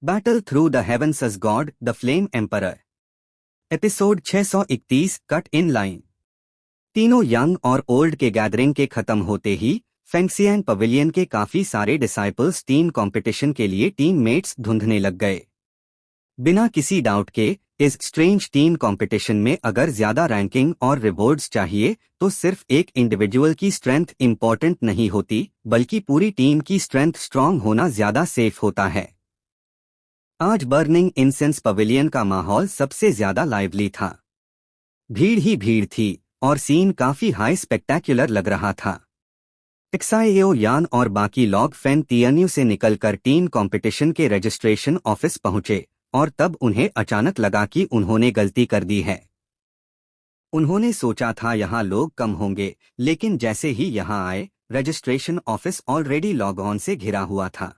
Battle through the heavens as God the flame emperor. Episode 631 cut in line. तीनों young और old के gathering के खत्म होते ही फेंगसियान पवेलियन के काफी सारे डिसाइपल्स टीम कंपटीशन के लिए टीम मेट्स ढूंढने लग गए। बिना किसी डाउट के इस स्ट्रेंज टीम कंपटीशन में अगर ज्यादा रैंकिंग और रिवॉर्ड्स चाहिए तो सिर्फ एक इंडिविजुअल की स्ट्रेंथ इंपॉर्टेंट नहीं होती, बल्कि पूरी टीम की स्ट्रेंथ स्ट्रांग होना ज्यादा सेफ होता है। आज बर्निंग इंसेंस पवेलियन का माहौल सबसे ज्यादा लाइवली था। भीड़ ही भीड़ थी और सीन काफी हाई स्पेक्टेक्युलर लग रहा था। एक्साएओ यान और बाकी लोग फैन तियन्यू से निकलकर टीम कंपटीशन के रजिस्ट्रेशन ऑफिस पहुंचे और तब उन्हें अचानक लगा कि उन्होंने गलती कर दी है। उन्होंने सोचा था यहां लोग कम होंगे, लेकिन जैसे ही यहां आए registration office already log on से घिरा हुआ था।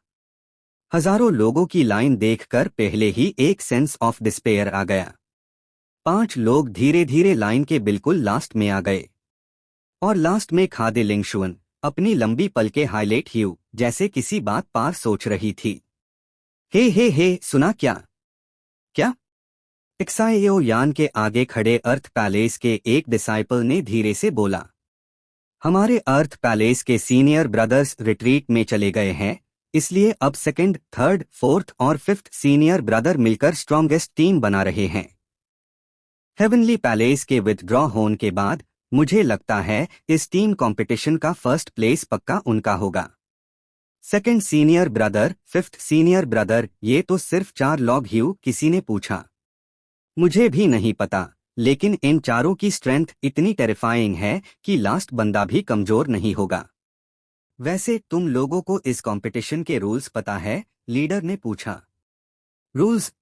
हजारों लोगों की लाइन देखकर पहले ही एक सेंस ऑफ डिस्पेयर आ गया। 5 लोग धीरे धीरे लाइन के बिल्कुल लास्ट में आ गए और लास्ट में खादे लिंगशुअन अपनी लंबी पलके हाईलाइट ह्यू जैसे किसी बात पार सोच रही थी। हे सुना क्या? क्या? एक्साएओ यान के आगे खड़े अर्थ पैलेस के एक डिसाइपल ने धीरे से बोला। हमारे अर्थ पैलेस के सीनियर ब्रदर्स रिट्रीट में चले गए हैं, इसलिए अब सेकंड, थर्ड, फोर्थ और फिफ्थ सीनियर ब्रदर मिलकर स्ट्रॉन्गेस्ट टीम बना रहे हैं। हेवनली पैलेस के विथड्रॉ होने के बाद मुझे लगता है इस टीम कंपटीशन का फर्स्ट प्लेस पक्का उनका होगा। Second senior brother, fifth senior brother, ये तो सिर्फ 4 लोग ह्यू किसी ने पूछा। मुझे भी नहीं पता, लेकिन इन चारों की स्ट्रेंथ इतनी टेरिफाइंग है कि लास्ट बंदा भी कमजोर नहीं होगा। वैसे तुम लोगों को इस कंपटीशन के रूल्स पता है? लीडर ने पूछा। रूल्स?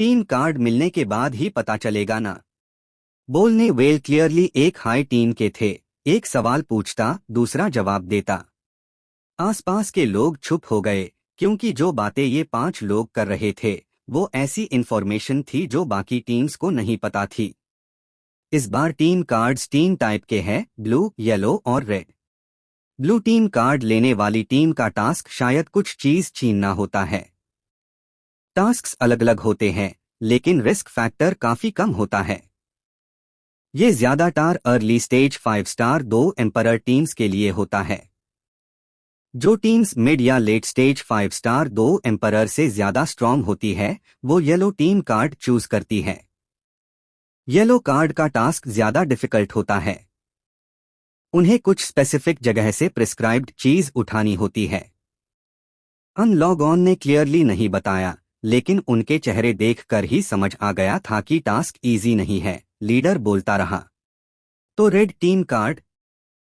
टीम कार्ड मिलने के बाद ही पता चलेगा ना। बोलने वेल क्लियरली एक हाई टीम के थे। एक सवाल पूछता, दूसरा जवाब देता। आसपास के लोग चुप हो गए, क्योंकि जो बातें ये 5 लोग कर रहे थे वो ऐसी इंफॉर्मेशन थी जो बाकी टीम्स को नहीं पता थी। इस बार टीम कार्ड्स 3 टाइप के हैं, ब्लू, येलो और रेड। ब्लू टीम कार्ड लेने वाली टीम का टास्क शायद कुछ चीज छीनना होता है। टास्क्स अलग अलग होते हैं, लेकिन रिस्क फैक्टर काफी कम होता है। ये ज्यादातर early stage 5 star 2 emperor teams के लिए होता है। जो टीम्स मिड या लेट स्टेज 5 स्टार 2 एम्परर से ज्यादा स्ट्रांग होती है वो येलो टीम कार्ड चूज करती है। येलो कार्ड का टास्क ज्यादा डिफिकल्ट होता है। उन्हें कुछ स्पेसिफिक जगह से प्रिस्क्राइब्ड चीज उठानी होती है। अनलॉगऑन ने क्लियरली नहीं बताया, लेकिन उनके चेहरे देखकर ही समझ आ गया था कि टास्क इजी नहीं है। लीडर बोलता रहा। तो रेड टीम कार्ड?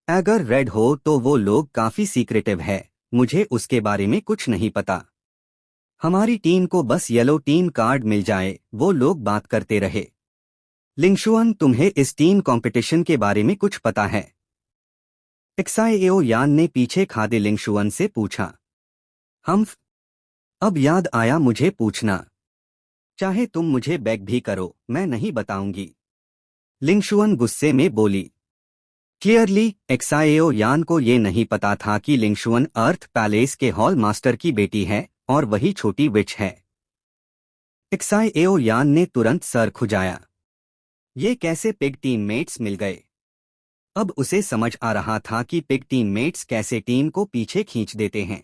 अगर रेड हो तो वो लोग काफी सीक्रेटिव है, मुझे उसके बारे में कुछ नहीं पता। हमारी टीम को बस येलो टीम कार्ड मिल जाए, वो लोग बात करते रहे। लिंगशुअन, तुम्हें इस टीम कंपटीशन के बारे में कुछ पता है? एक्साएओ यान ने पीछे खादे लिंगशुअन से पूछा। अब याद आया मुझे पूछना। चाहे तुम मुझे बेग भी करो, मैं नहीं बताऊंगी। लिंगशुअन गुस्से में बोली। क्लियरली एक्साएओ यान को ये नहीं पता था कि लिंगशुअन अर्थ पैलेस के हॉल मास्टर की बेटी है और वही छोटी विच है। एक्साएओ यान ने तुरंत सर खुजाया। ये कैसे पिग टीममेट्स मिल गए? अब उसे समझ आ रहा था कि पिग टीममेट्स कैसे टीम को पीछे खींच देते हैं।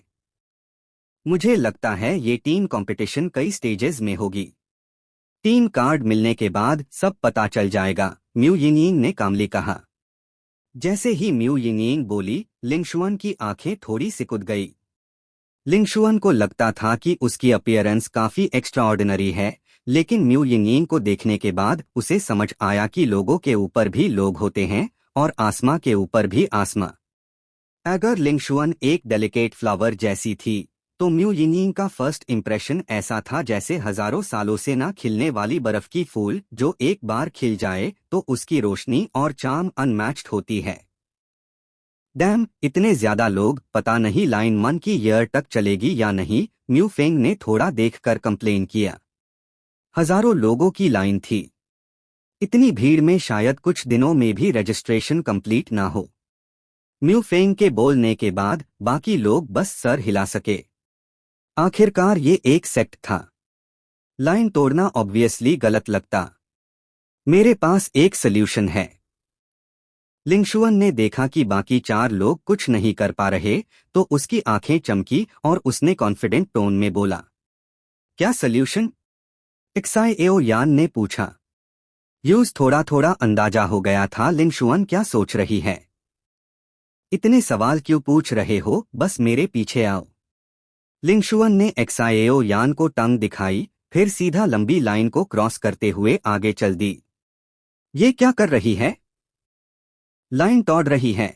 मुझे लगता है ये टीम कंपटीशन कई स्टेजेस में होगी। टीम कार्ड मिलने के बाद सब पता चल जाएगा, म्यू यिंगयिंग ने कामली कहा। जैसे ही म्यू यिंगयिंग बोली, लिंगशुअन की आंखें थोड़ी सिकुड़ गई। लिंगशुअन को लगता था कि उसकी अपीयरेंस काफी एक्स्ट्राऑर्डिनरी है, लेकिन म्यू यिंगयिंग को देखने के बाद उसे समझ आया कि लोगों के ऊपर भी लोग होते हैं और आसमां के ऊपर भी आसमां। अगर लिंगशुअन एक डेलिकेट फ्लावर जैसी थी तो म्यू यिंगयिंग का फर्स्ट इंप्रेशन ऐसा था जैसे हजारों सालों से ना खिलने वाली बर्फ की फूल जो एक बार खिल जाए तो उसकी रोशनी और चार्म अनमैच्ड होती है। डैम, इतने ज्यादा लोग, पता नहीं लाइन मन की ईयर तक चलेगी या नहीं, म्यू फेंग ने थोड़ा देखकर कंप्लेन किया। हजारों लोगों की लाइन थी। इतनी भीड़ में शायद कुछ दिनों में भी रजिस्ट्रेशन कंप्लीट ना हो। म्यू फेंग के बोलने के बाद बाकी लोग बस सर हिला सके। आखिरकार ये एक सेक्ट था। लाइन तोड़ना ऑब्वियसली गलत लगता। मेरे पास एक सल्यूशन है। लिंगशुअन ने देखा कि बाकी 4 लोग कुछ नहीं कर पा रहे, तो उसकी आंखें चमकी और उसने कॉन्फिडेंट टोन में बोला, क्या सल्यूशन? एक्साइएओ यान ने पूछा। यूज थोड़ा थोड़ा अंदाजा हो गया था लिंगशुअन क्या सोच रही है। इतने सवाल क्यों पूछ रहे हो, बस मेरे पीछे आओ। लिंगशुअन ने एक्साइएओ यान को टंग दिखाई, फिर सीधा लंबी लाइन को क्रॉस करते हुए आगे चल दी। ये क्या कर रही है? लाइन तोड़ रही है।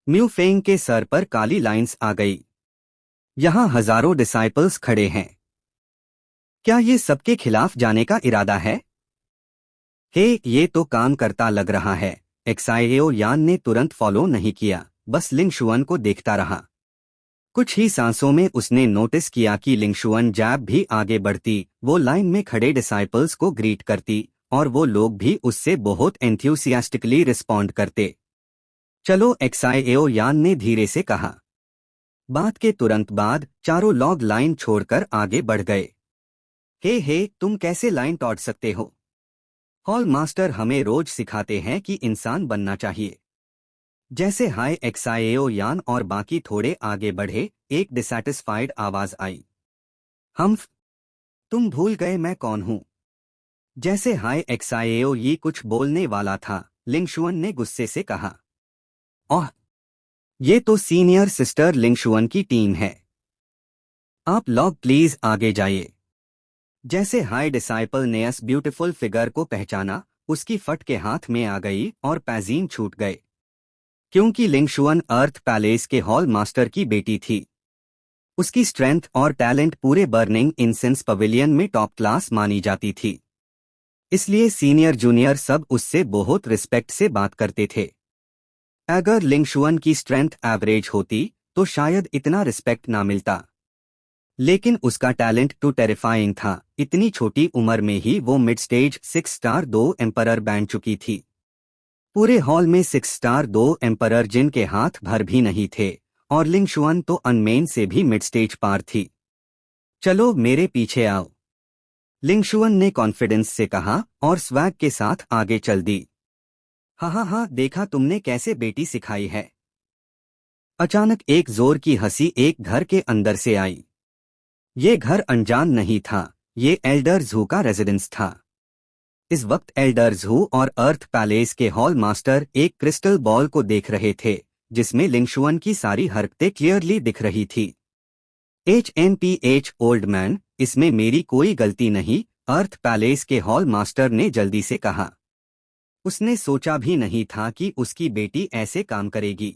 म्यू फेंग के सर पर काली लाइंस आ गई। यहां हजारों डिसाइपल्स खड़े हैं। क्या ये सबके खिलाफ जाने का इरादा है? हे, ये तो काम करता लग रहा है। एक्साइएओ यान ने तुरंत फॉलो नहीं किया, बस लिंगशुअन को देखता रहा। कुछ ही सांसों में उसने नोटिस किया कि लिंगशुअन जैब भी आगे बढ़ती, वो लाइन में खड़े डिसाइपल्स को ग्रीट करती, और वो लोग भी उससे बहुत एंथ्यूसियास्टिकली रिस्पॉन्ड करते। चलो, एक्साइएओ यान ने धीरे से कहा। बात के तुरंत बाद चारों लोग लाइन छोड़कर आगे बढ़ गए। हे, तुम कैसे लाइन तोड़ सकते हो? हॉल मास्टर हमें रोज सिखाते हैं कि इंसान बनना चाहिए। जैसे हाय एक्साइएओ यान और बाकी थोड़े आगे बढ़े, एक डिसैटिस्फाइड आवाज आई। हम्फ, तुम भूल गए मैं कौन हूं? जैसे हाय एक्साइएओ ये कुछ बोलने वाला था, लिंगशुअन ने गुस्से से कहा, ओह, ये तो सीनियर सिस्टर लिंगशुअन की टीम है। आप लोग प्लीज आगे जाइए। जैसे हाई डिसाइपल ने इस ब्यूटीफुल फिगर को पहचाना, उसकी फट के हाथ में आ गई और पैजीन छूट गए। क्योंकि लिंगशुअन अर्थ पैलेस के हॉल मास्टर की बेटी थी। उसकी स्ट्रेंथ और टैलेंट पूरे बर्निंग इंसेंस पवेलियन में टॉप क्लास मानी जाती थी। इसलिए सीनियर जूनियर सब उससे बहुत रिस्पेक्ट से बात करते थे। अगर लिंगशुअन की स्ट्रेंथ एवरेज होती, तो शायद इतना रिस्पेक्ट ना मिलता। लेकिन उसका टैलेंट टू टेरिफाइंग था। इतनी छोटी उम्र में ही वो मिड स्टेज 6 स्टार 2 एम्परर बन चुकी थी। पूरे हॉल में 6 स्टार 2 एम्परर जिनके हाथ भर भी नहीं थे, और लिंगशुअन तो अनमेन से भी मिड स्टेज पार थी। चलो मेरे पीछे आओ, लिंगशुअन ने कॉन्फिडेंस से कहा और स्वैग के साथ आगे चल दी। हाँ, देखा तुमने कैसे बेटी सिखाई है। अचानक एक जोर की हंसी एक घर के अंदर से आई। ये घर अनजान नहीं था, ये एल्डर ज़ू का रेजिडेंस था। इस वक्त एल्डर ज़ू और अर्थ पैलेस के हॉल मास्टर एक क्रिस्टल बॉल को देख रहे थे, जिसमें लिंगशुअन की सारी हरकतें क्लियरली दिख रही थी। ओल्ड मैन, इसमें मेरी कोई गलती नहीं, अर्थ पैलेस के हॉल मास्टर ने जल्दी से कहा। उसने सोचा भी नहीं था कि उसकी बेटी ऐसे काम करेगी,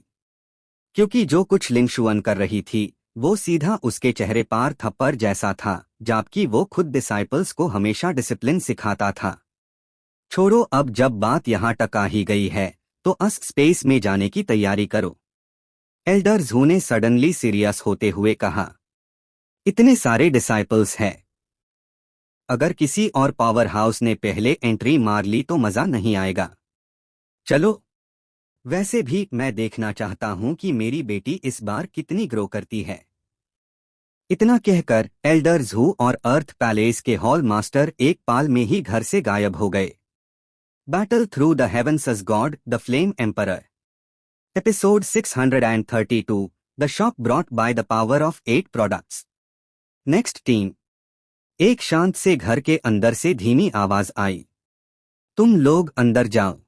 क्योंकि जो कुछ लिंगशुअन कर रही थी, वो सीधा उसके चेहरे पर थप्पड़ जैसा था, जबकि वो खुद डिसाइपल्स को हमेशा डिसिप्लिन सिखाता था। छोड़ो, अब जब बात यहाँ तक आ ही गई है, तो अस स्पेस में जाने की तैयारी करो, एल्डर ज़ू ने सडनली सीरियस होते हुए कहा। इतने सारे डिसाइपल्स हैं। अगर किसी और पावर हाउस ने पहले एंट्री मार ली तो मजा नहीं आएगा। चलो, वैसे भी मैं देखना चाहता हूं कि मेरी बेटी इस बार कितनी ग्रो करती है। इतना कहकर एल्डर ज़ू और अर्थ पैलेस के हॉल मास्टर एक पाल में ही घर से गायब हो गए। Battle through the heavens as God the flame emperor, episode 632, the shock brought by the power of 8 products. Next team. एक शांत से घर के अंदर से धीमी आवाज आई, तुम लोग अंदर जाओ।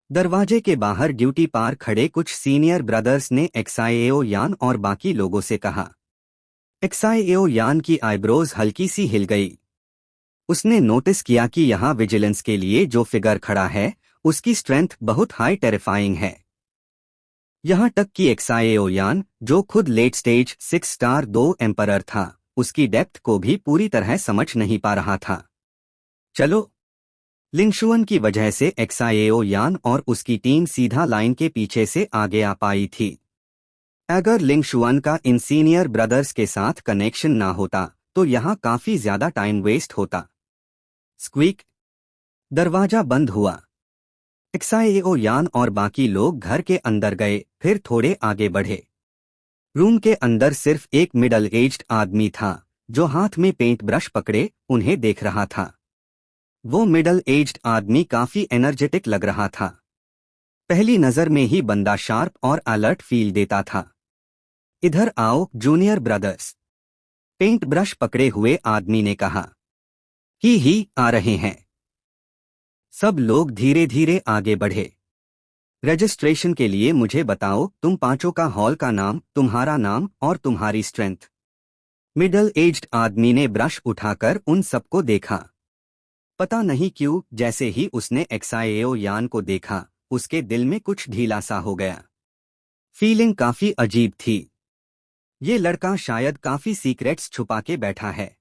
दरवाजे के बाहर ड्यूटी पार खड़े कुछ सीनियर ब्रदर्स ने एक्साइएओ यान और बाकी लोगों से कहा। एक्साइएओ यान की आईब्रोज हल्की सी हिल गई। उसने नोटिस किया कि यहाँ विजिलेंस के लिए जो फिगर खड़ा है, उसकी स्ट्रेंथ बहुत हाई टेरिफाइंग है। यहाँ तक कि एक्साइएओ यान, जो खुद लेट स्टेज 6 स्टार 2 एम्परर था, उसकी डेप्थ को भी पूरी तरह समझ नहीं पा रहा था। चलो, लिंगशुअन की वजह से एक्साइएओ यान और उसकी टीम सीधा लाइन के पीछे से आगे आ पाई थी। अगर लिंगशुअन का इन सीनियर ब्रदर्स के साथ कनेक्शन ना होता, तो यहाँ काफी ज्यादा टाइम वेस्ट होता। स्क्वीक, दरवाजा बंद हुआ। एक्साइएओ यान और बाकी लोग घर के अंदर गए, फिर थोड़े आगे बढ़े। रूम के अंदर सिर्फ एक मिडल एज्ड आदमी था जो हाथ में पेंट ब्रश पकड़े उन्हें देख रहा था। वो मिडल एज्ड आदमी काफी एनर्जेटिक लग रहा था। पहली नजर में ही बंदा शार्प और अलर्ट फील देता था। इधर आओ जूनियर ब्रदर्स, पेंट ब्रश पकड़े हुए आदमी ने कहा। ही आ रहे हैं। सब लोग धीरे धीरे आगे बढ़े। रजिस्ट्रेशन के लिए मुझे बताओ तुम पांचों का हॉल का नाम, तुम्हारा नाम और तुम्हारी स्ट्रेंथ। मिडल एज्ड आदमी ने ब्रश उठाकर उन सबको देखा। पता नहीं क्यों जैसे ही उसने एक्साएओ यान को देखा उसके दिल में कुछ ढीला सा हो गया। फीलिंग काफी अजीब थी। ये लड़का शायद काफी सीक्रेट्स छुपा के बैठा है।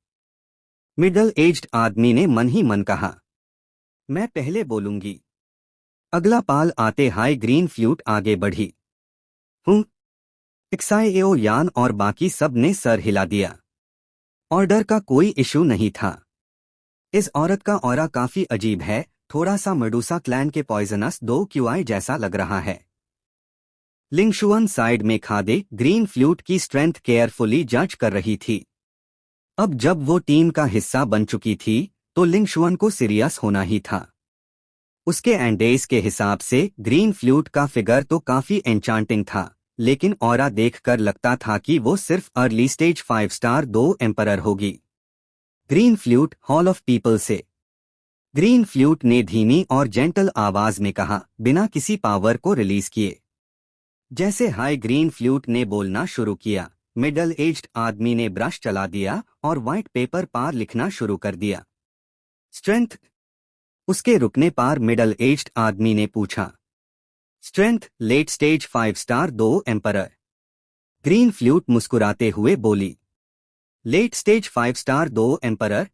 मिडल एज्ड आदमी ने मन ही मन कहा, मैं पहले बोलूंगी। अगला पाल आते हाई ग्रीन फ्लूट आगे बढ़ी। एक्साएओ यान और बाकी सब ने सर हिला दिया। ऑर्डर का कोई इशू नहीं था। इस औरत का ऑरा काफी अजीब है, थोड़ा सा मेडुसा क्लैन के पॉइजनस 2 क्यूआई जैसा लग रहा है। लिंगशुअन साइड में खादे ग्रीन फ्लूट की स्ट्रेंथ केयरफुली जज कर रही थी। अब जब वो टीम का हिस्सा बन चुकी थी तो लिंगशुअन को सीरियस होना ही था। उसके एंडेस के हिसाब से ग्रीन फ्लूट का फिगर तो काफी एन्चांटिंग था, लेकिन ऑरा देखकर लगता था कि वो सिर्फ अर्ली स्टेज 5 स्टार 2 एम्परर होगी। Green flute hall of people से। ग्रीन फ्लूट ने धीमी और जेंटल आवाज में कहा, बिना किसी पावर को रिलीज किए। जैसे हाई ग्रीन फ्लूट ने बोलना शुरू किया, मिडल एज्ड आदमी ने ब्रश चला दिया और व्हाइट पेपर पर लिखना शुरू कर दिया। स्ट्रेंथ। उसके रुकने पर मिडल एज्ड आदमी ने पूछा। Strength late stage 5 star 2 emperor. Green flute मुस्कुराते हुए बोली। Late stage 5 star 2 emperor.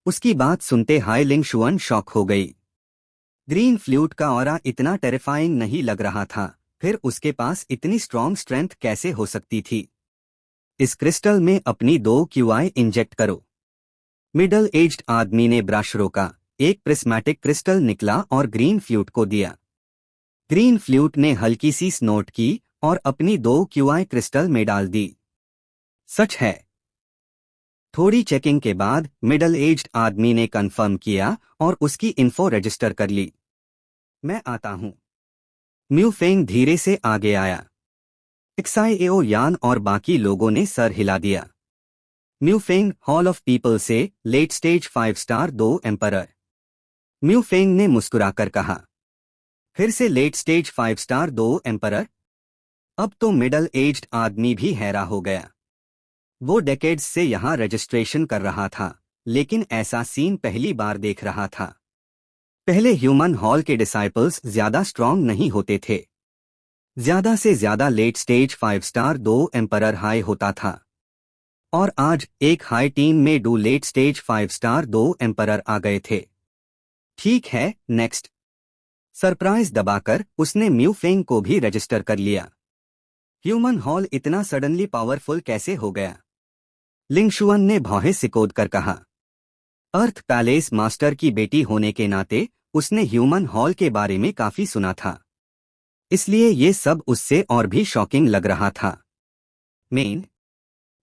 उसकी बात सुनते हाई लिंगशुअन शॉक हो गई। ग्रीन फ्लूट का ऑरा इतना टेरिफाइंग नहीं लग रहा था, फिर उसके पास इतनी स्ट्रॉन्ग स्ट्रेंथ कैसे हो सकती थी। इस क्रिस्टल में अपनी 2 क्यूआई इंजेक्ट करो। मिडल एज्ड आदमी ने ब्रश रोका, एक प्रिस्मैटिक क्रिस्टल निकला और ग्रीन फ्लूट को दिया। ग्रीन फ्लूट ने हल्की सी स्नोट की और अपनी 2 क्यूआई क्रिस्टल में डाल दी। सच है। थोड़ी चेकिंग के बाद मिडल एज्ड आदमी ने कंफर्म किया और उसकी इन्फो रजिस्टर कर ली। मैं आता हूं। म्यूफेंग धीरे से आगे आया। एक्साएओ यान और बाकी लोगों ने सर हिला दिया। म्यूफेंग हॉल ऑफ पीपल से लेट स्टेज 5 स्टार 2 एम्परर। म्यूफेंग ने मुस्कुराकर कहा। फिर से लेट स्टेज 5 स्टार 2 एम्परर। अब तो मिडल एज्ड आदमी भी हैरा हो गया। वो डेकेड्स से यहां रजिस्ट्रेशन कर रहा था, लेकिन ऐसा सीन पहली बार देख रहा था। पहले ह्यूमन हॉल के डिसाइपल्स ज्यादा स्ट्रॉन्ग नहीं होते थे। ज्यादा से ज्यादा late stage 5 star 2 emperor high होता था। और आज एक हाई टीम में 2 लेट स्टेज 5 स्टार 2 एम्परर आ गए थे। ठीक है, नेक्स्ट। सरप्राइज दबाकर उसने म्यूफेंग को भी रजिस्टर कर लिया। ह्यूमन हॉल इतना सडनली पावरफुल कैसे हो गया? लिंगशुअन ने भौहें सिकोड़ कर कहा। अर्थ पैलेस मास्टर की बेटी होने के नाते उसने ह्यूमन हॉल के बारे में काफी सुना था, इसलिए ये सब उससे और भी शॉकिंग लग रहा था। मेन।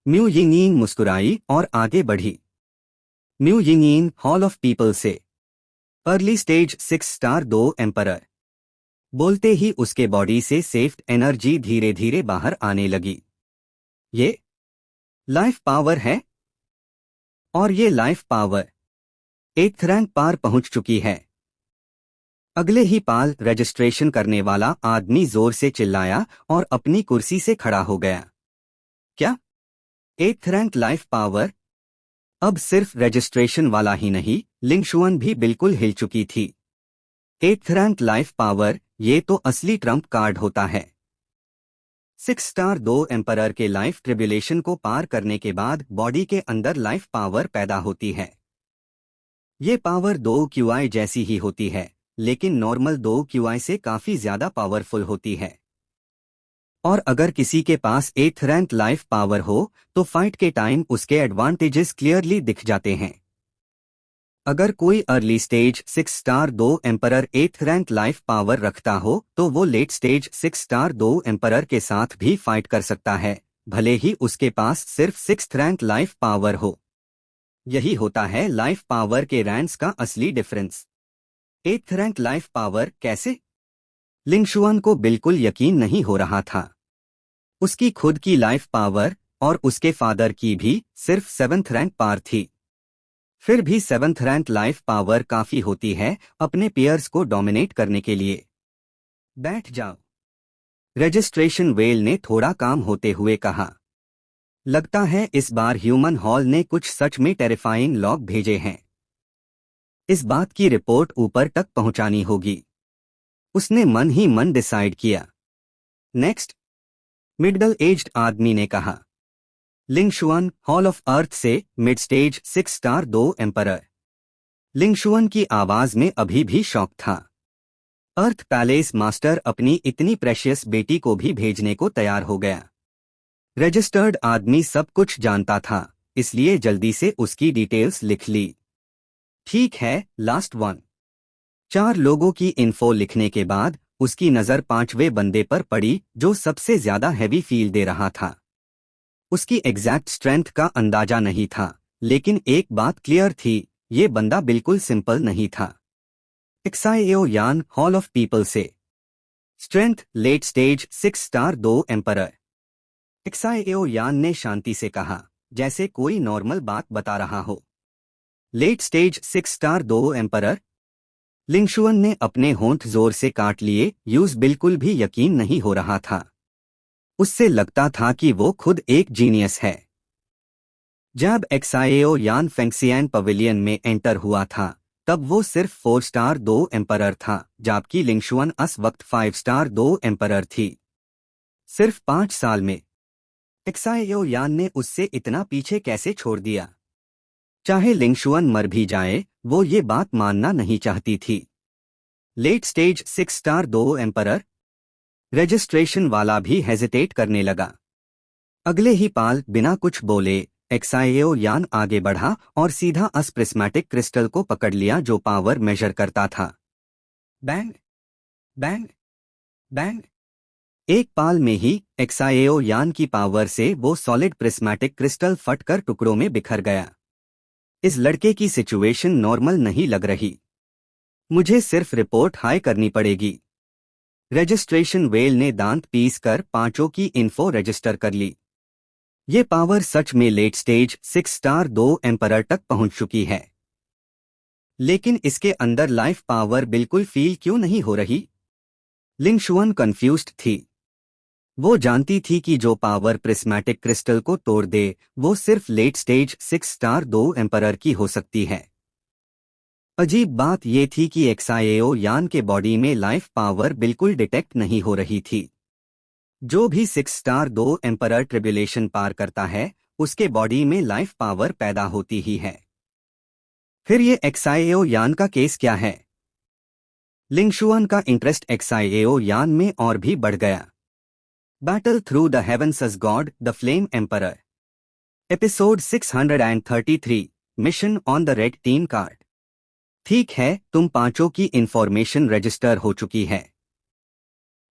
म्यू यिंगयिंग मुस्कुराई और आगे बढ़ी। Mu Yingying hall of people से अर्ली स्टेज 6 स्टार 2 एम्परर। बोलते ही उसके बॉडी से सेफ्ट एनर्जी धीरे धीरे बाहर आने लगी। ये लाइफ पावर है, और ये लाइफ पावर 8th रैंक पार पहुंच चुकी है। अगले ही पाल रजिस्ट्रेशन करने वाला आदमी जोर से चिल्लाया और अपनी कुर्सी से खड़ा हो गया। क्या? 8th rank life power? अब सिर्फ रजिस्ट्रेशन वाला ही नहीं, लिंगशुअन भी बिल्कुल हिल चुकी थी। 8th रैंक लाइफ पावर, ये तो असली ट्रम्प कार्ड होता है। 6 स्टार 2 एम्परर के लाइफ ट्रिब्यूलेशन को पार करने के बाद बॉडी के अंदर लाइफ पावर पैदा होती है। ये पावर 2 क्यूआई जैसी ही होती है, लेकिन नॉर्मल 2 क्यूआई से काफी ज्यादा पावरफुल होती है। और अगर किसी के पास 8th रैंक लाइफ पावर हो तो फाइट के टाइम उसके एडवांटेजेस क्लियरली दिख जाते हैं। अगर कोई early stage 6 star 2 emperor 8th rank life power रखता हो तो वो लेट स्टेज 6 स्टार 2 एम्परर के साथ भी फाइट कर सकता है, भले ही उसके पास सिर्फ 6th रैंक लाइफ पावर हो। यही होता है लाइफ पावर के रैंक्स का असली difference. 8th rank life power कैसे? लिंगशुआन को बिल्कुल यकीन नहीं हो रहा था। उसकी खुद की लाइफ पावर और उसके फादर की भी सिर्फ 7th रैंक पार थी। फिर भी 7th रैंक लाइफ पावर काफी होती है अपने पेयर्स को डोमिनेट करने के लिए। बैठ जाओ, रजिस्ट्रेशन वेल ने थोड़ा काम होते हुए कहा। लगता है इस बार ह्यूमन हॉल ने कुछ सच में टेरिफाइंग लॉग भेजे हैं। इस बात की रिपोर्ट ऊपर तक पहुंचानी होगी, उसने मन ही मन डिसाइड किया। नेक्स्ट, मिडल एज्ड आदमी ने कहा। लिंगशुआन हॉल ऑफ अर्थ से मिड स्टेज 6 स्टार 2 एम्परर। लिंगशुआन की आवाज में अभी भी शौक था। अर्थ पैलेस मास्टर अपनी इतनी प्रेशियस बेटी को भी भेजने को तैयार हो गया। रजिस्टर्ड आदमी सब कुछ जानता था, इसलिए जल्दी से उसकी डिटेल्स लिख ली। ठीक है, लास्ट वन। 4 लोगों की इन्फो लिखने के बाद उसकी नजर 5वें बंदे पर पड़ी जो सबसे ज्यादा हैवी फील दे रहा था। उसकी एग्जैक्ट स्ट्रेंथ का अंदाजा नहीं था, लेकिन एक बात क्लियर थी, ये बंदा बिल्कुल सिंपल नहीं था। Xiao Yan hall of people से। Strength late stage 6 star 2 emperor. Xiao Yan ने शांति से कहा, जैसे कोई नॉर्मल बात बता रहा हो। Late stage 6 star 2 emperor. Lingxuan ने अपने होंठ जोर से काट लिए, यूज बिल्कुल भी यकीन नहीं हो रहा था। उससे लगता था कि वो खुद एक जीनियस है। जब एक्साएओ यान फेंगसियान पवेलियन में एंटर हुआ था तब वो सिर्फ 4 स्टार 2 एम्परर था, जबकि लिंगशुआन उस वक्त 5 स्टार 2 एम्परर थी। सिर्फ 5 साल में एक्साएओ यान ने उससे इतना पीछे कैसे छोड़ दिया? चाहे लिंगशुआन मर भी जाए, वो ये बात मानना नहीं चाहती थी। Late stage 6 star 2 emperor. Registration वाला भी हेजिटेट करने लगा। अगले ही पाल बिना कुछ बोले एक्साएओ यान आगे बढ़ा और सीधा अस प्रिस्मैटिक क्रिस्टल को पकड़ लिया जो पावर मेजर करता था। Bang bang bang. एक पाल में ही एक्साएओ यान की पावर से वो सॉलिड प्रिस्मैटिक क्रिस्टल फटकर टुकड़ों में बिखर गया। इस लड़के की सिचुएशन नॉर्मल नहीं लग रही। मुझे सिर्फ रिपोर्ट हाई करनी पड़ेगी। रजिस्ट्रेशन वेल ने दांत पीस कर 5 की इन्फो रजिस्टर कर ली। ये पावर सच में लेट स्टेज 6 स्टार 2 एम्परर तक पहुंच चुकी है। लेकिन इसके अंदर लाइफ पावर बिल्कुल फील क्यों नहीं हो रही? लिंगशुआन कंफ्यूज्ड थी। वो जानती थी कि जो पावर प्रिस्मैटिक क्रिस्टल को तोड़ दे वो सिर्फ लेट स्टेज 6 स्टार 2 एम्परर की हो सकती है। अजीब बात ये थी कि एक्साएओ यान के बॉडी में लाइफ पावर बिल्कुल डिटेक्ट नहीं हो रही थी। जो भी 6 स्टार 2 एम्परर ट्रिब्यूलेशन पार करता है उसके बॉडी में लाइफ पावर पैदा होती ही है। फिर ये एक्साएओ यान का केस क्या है? लिंगशुआन का इंटरेस्ट एक्साएओ यान में और भी बढ़ गया। Battle through the heavens as God the flame emperor. Episode 633 mission on the red team card. ठीक है, तुम 5 की इंफॉर्मेशन रजिस्टर हो चुकी है।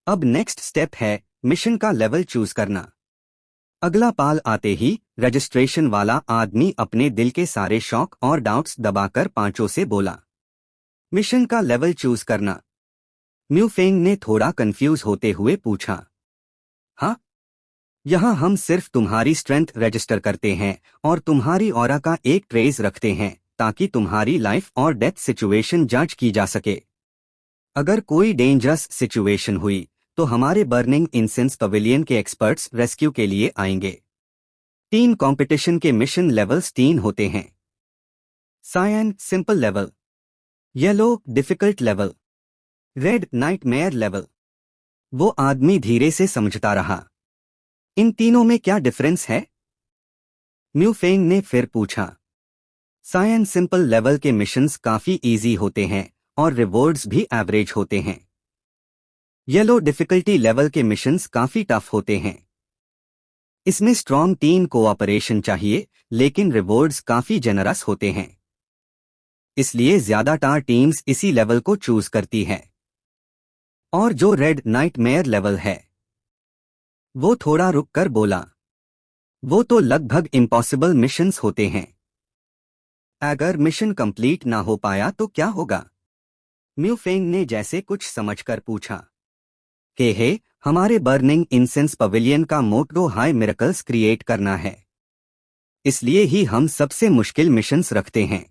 अब नेक्स्ट स्टेप है मिशन का लेवल चूज करना। अगला पाल आते ही रजिस्ट्रेशन वाला आदमी अपने दिल के सारे शौक और डाउट्स दबाकर 5 से बोला, मिशन का लेवल चूज करना। म्यूफेंग ने थोड़ा कंफ्यूज होते हुए पूछा। हाँ, यहाँ हम सिर्फ तुम्हारी स्ट्रेंथ रजिस्टर करते हैं और तुम्हारी ऑरा का एक ट्रेस रखते हैं ताकि तुम्हारी लाइफ और डेथ सिचुएशन जज की जा सके। अगर कोई डेंजरस सिचुएशन हुई तो हमारे बर्निंग इंसेंस पवेलियन के एक्सपर्ट्स रेस्क्यू के लिए आएंगे। 3 कंपटीशन के मिशन लेवल्स 3 होते हैं। Cyan simple level, yellow difficult level, red nightmare level. वो आदमी धीरे से समझता रहा। इन तीनों में क्या डिफरेंस है? म्यूफेंग ने फिर पूछा। सायन सिंपल लेवल के मिशंस काफी इजी होते हैं और रिवॉर्ड्स भी एवरेज होते हैं। येलो डिफिकल्टी लेवल के मिशंस काफी टफ होते हैं। इसमें स्ट्रॉन्ग टीम कोऑपरेशन चाहिए, लेकिन रिवॉर्ड्स काफी जेनरस होते हैं। इसलिए ज्यादातर टीम्स इसी लेवल को चूज करती है। और जो रेड नाइटमेयर लेवल है, वो थोड़ा रुक कर बोला। वो तो लगभग इम्पॉसिबल मिशंस होते हैं। अगर मिशन कंप्लीट ना हो पाया तो क्या होगा? म्यूफेंग ने जैसे कुछ समझकर पूछा। कि हे, हमारे बर्निंग इंसेंस पवेलियन का मोटो हाई मिरेकल्स क्रिएट करना है, इसलिए ही हम सबसे मुश्किल मिशंस रखते हैं।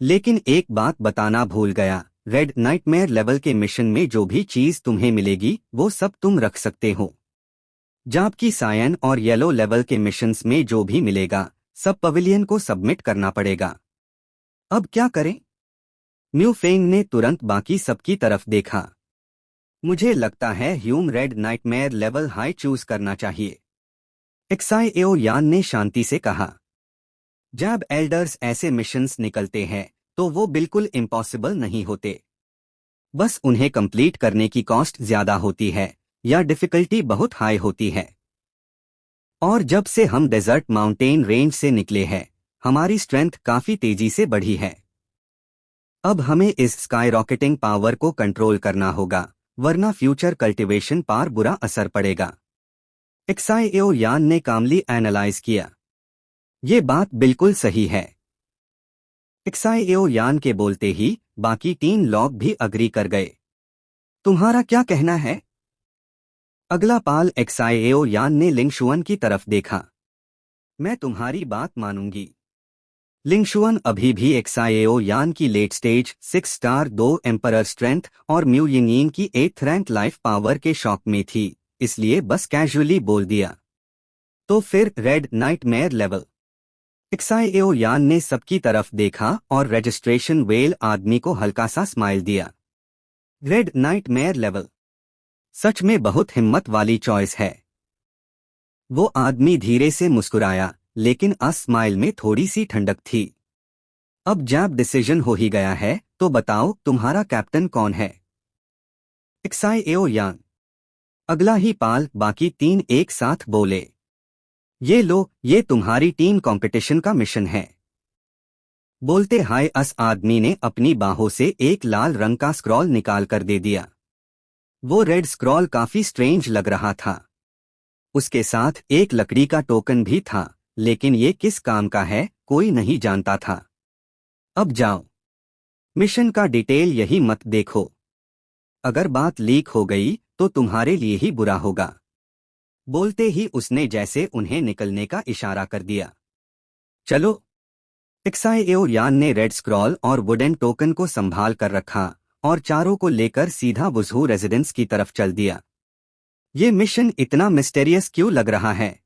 लेकिन एक बात बताना भूल गया, रेड नाइटमेयर लेवल के मिशन में जो भी चीज तुम्हें मिलेगी वो सब तुम रख सकते हो, जबकि सायन और येलो लेवल के मिशंस में जो भी मिलेगा सब पवेलियन को सबमिट करना पड़ेगा। अब क्या करें? म्यूफेंग ने तुरंत बाकी सबकी तरफ देखा। मुझे लगता है Hume red nightmare level high choose करना चाहिए, एक्साइओ यान ने शांति से कहा। जब एल्डर्स ऐसे मिशंस निकलते हैं तो वो बिल्कुल इम्पॉसिबल नहीं होते, बस उन्हें कंप्लीट करने की कॉस्ट ज्यादा होती है या डिफिकल्टी बहुत हाई होती है। और जब से हम डेजर्ट माउंटेन रेंज से निकले हैं हमारी स्ट्रेंथ काफी तेजी से बढ़ी है। अब हमें इस स्काई रॉकेटिंग पावर को कंट्रोल करना होगा, वरना फ्यूचर कल्टीवेशन पर बुरा असर पड़ेगा। एक्साइओ यान ने कामली एनालाइज किया। ये बात बिल्कुल सही है। एक्साइओ यान के बोलते ही बाकी 3 लोग भी अग्री कर गए। तुम्हारा क्या कहना है? अगला पाल एक्साइओ यान ने लिंगशुअन की तरफ देखा। मैं तुम्हारी बात मानूंगी। लिंगशुअन अभी भी एक्साइओ यान की late stage 6 star 2 emperor strength और म्यू यिंगयिन की 8th रैंक लाइफ पावर के शॉक में थी, इसलिए बस कैजुअली बोल दिया। तो फिर रेड नाइटमेयर लेवल। एक्साइओ यान ने सबकी तरफ देखा और रजिस्ट्रेशन वेल आदमी को हल्का सा स्माइल दिया। रेड नाइटमेयर लेवल सच में बहुत हिम्मत वाली चॉइस है। वो आदमी धीरे से मुस्कुराया, लेकिन स्माइल में थोड़ी सी ठंडक थी। अब जब डिसीजन हो ही गया है तो बताओ तुम्हारा कैप्टन कौन है? एक्साइओ यान। अगला ही पाल बाकी 3 एक साथ बोले। ये लो, ये तुम्हारी टीम कंपटीशन का मिशन है। बोलते हाय आदमी ने अपनी बाहों से एक लाल रंग का स्क्रॉल निकाल कर दे दिया। वो रेड स्क्रॉल काफी स्ट्रेंज लग रहा था। उसके साथ एक लकड़ी का टोकन भी था, लेकिन ये किस काम का है कोई नहीं जानता था। अब जाओ, मिशन का डिटेल यही मत देखो। अगर बात लीक हो गई तो तुम्हारे लिए ही बुरा होगा। बोलते ही उसने जैसे उन्हें निकलने का इशारा कर दिया। चलो। एक्साइओ यान ने रेड स्क्रॉल और वुडन टोकन को संभाल कर रखा और चारों को लेकर सीधा वुज़हू रेजिडेंस की तरफ चल दिया। ये मिशन इतना मिस्टेरियस क्यों लग रहा है?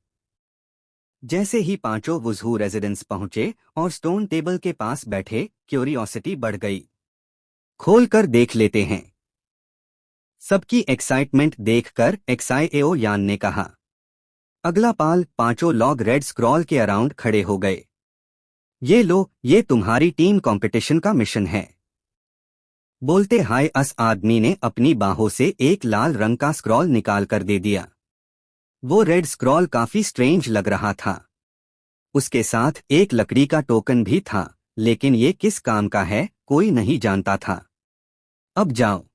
जैसे ही पांचों वुज़हू रेजिडेंस पहुंचे और स्टोन टेबल के पास बैठे, क्यूरियोसिटी बढ़ गई। खोल कर देख लेते हैं। सबकी एक्साइटमेंट देखकर एक्साइओ यान ने कहा। अगला पाल पांचों लोग रेड स्क्रॉल के अराउंड खड़े हो गए। ये लो, ये तुम्हारी टीम कंपटीशन का मिशन है। बोलते हाय आदमी ने अपनी बाहों से एक लाल रंग का स्क्रॉल निकाल कर दे दिया। वो रेड स्क्रॉल काफी स्ट्रेंज लग रहा था। उसके साथ एक लकड़ी का टोकन भी था, लेकिन ये किस काम का है कोई नहीं जानता था। अब जाओ,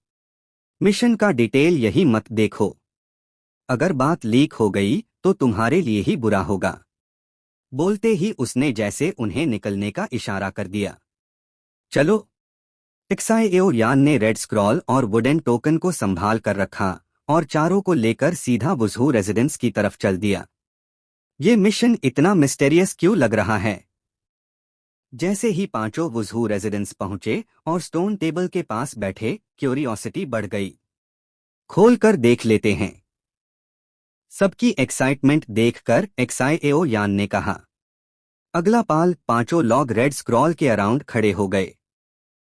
मिशन का डिटेल यही मत देखो। अगर बात लीक हो गई तो तुम्हारे लिए ही बुरा होगा। बोलते ही उसने जैसे उन्हें निकलने का इशारा कर दिया। चलो। एक्साइओ यान ने रेड स्क्रॉल और वुडन टोकन को संभाल कर रखा और चारों को लेकर सीधा वुज़हू रेजिडेंस की तरफ चल दिया। ये मिशन इतना मिस्टेरियस क्यों लग रहा है? जैसे ही पांचों वुज़हू रेजिडेंस पहुंचे और स्टोन टेबल के पास बैठे, क्यूरियोसिटी बढ़ गई। खोल कर देख लेते हैं। सबकी एक्साइटमेंट देखकर एक्साइओ यान ने कहा। अगला पाल पांचों लोग रेड स्क्रॉल के अराउंड खड़े हो गए।